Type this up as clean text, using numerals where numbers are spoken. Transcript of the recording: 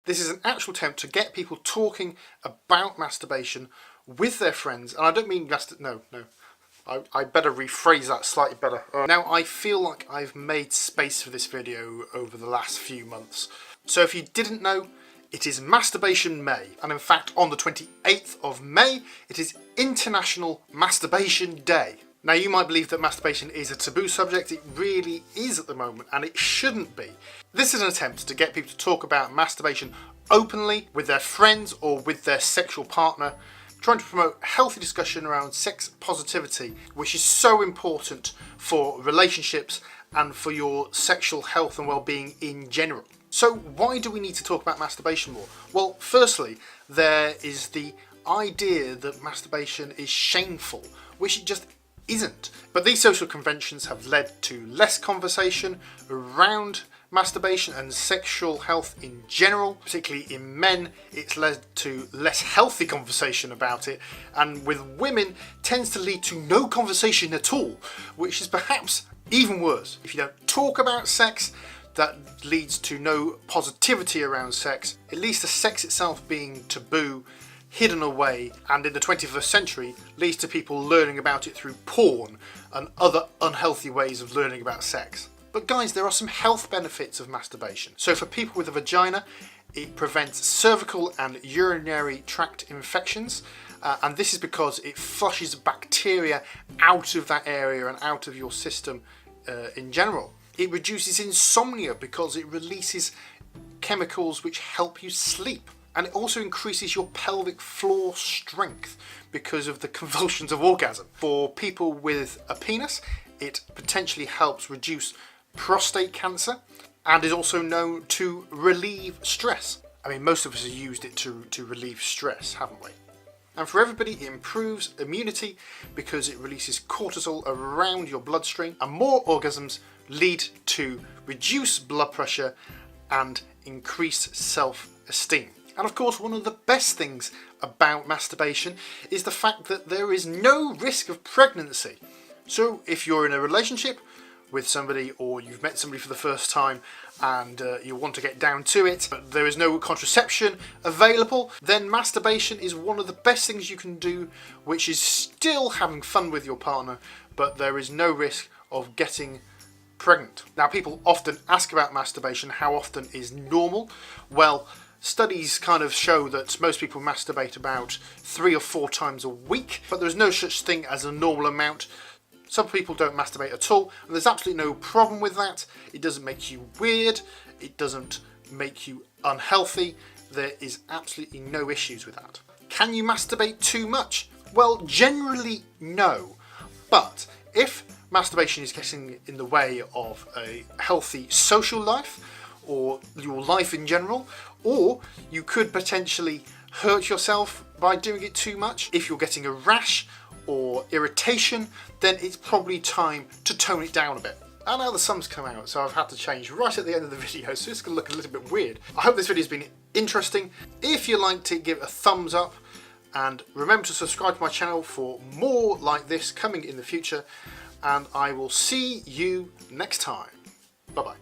This is an actual attempt to get people talking about masturbation with their friends, and I don't mean I better rephrase that slightly better. Now, I feel like I've made space for this video over the last few months. So if you didn't know, it is Masturbation May, and in fact on the 28th of May it is International Masturbation Day. Now, you might believe that masturbation is a taboo subject. It really is at the moment, and it shouldn't be. This is an attempt to get people to talk about masturbation openly with their friends or with their sexual partner, trying to promote healthy discussion around sex positivity, which is so important for relationships and for your sexual health and well-being in general. So why do we need to talk about masturbation more? Well, firstly, there is the idea that masturbation is shameful, which it just isn't. But these social conventions have led to less conversation around masturbation and sexual health in general. Particularly in men, it's led to less healthy conversation about it, and with women tends to lead to no conversation at all, which is perhaps even worse. If you don't talk about sex, that leads to no positivity around sex. It leads to sex itself being taboo, hidden away, and in the 21st century leads to people learning about it through porn and other unhealthy ways of learning about sex. But guys, there are some health benefits of masturbation. So for people with a vagina, it prevents cervical and urinary tract infections, and this is because it flushes bacteria out of that area and out of your system in general. It reduces insomnia because it releases chemicals which help you sleep. And it also increases your pelvic floor strength because of the convulsions of orgasm. For people with a penis, it potentially helps reduce prostate cancer and is also known to relieve stress. I mean, most of us have used it to relieve stress, haven't we? And for everybody, it improves immunity because it releases cortisol around your bloodstream, and more orgasms lead to reduced blood pressure and increased self-esteem. And of course, one of the best things about masturbation is the fact that there is no risk of pregnancy. So if you're in a relationship with somebody, or you've met somebody for the first time and you want to get down to it, but there is no contraception available, then masturbation is one of the best things you can do, which is still having fun with your partner, but there is no risk of getting pregnant. Now, people often ask about masturbation, how often is normal? Well, studies kind of show that most people masturbate about 3 or 4 times a week, but there's no such thing as a normal amount. Some people don't masturbate at all, and there's absolutely no problem with that. It doesn't make you weird, it doesn't make you unhealthy, there is absolutely no issues with that. Can you masturbate too much? Well, generally no, but if masturbation is getting in the way of a healthy social life, or your life in general, or you could potentially hurt yourself by doing it too much. If you're getting a rash or irritation, then it's probably time to tone it down a bit. And now the sun's come out, so I've had to change right at the end of the video, so it's going to look a little bit weird. I hope this video has been interesting. If you liked it, give it a thumbs up, and remember to subscribe to my channel for more like this coming in the future, and I will see you next time. Bye bye.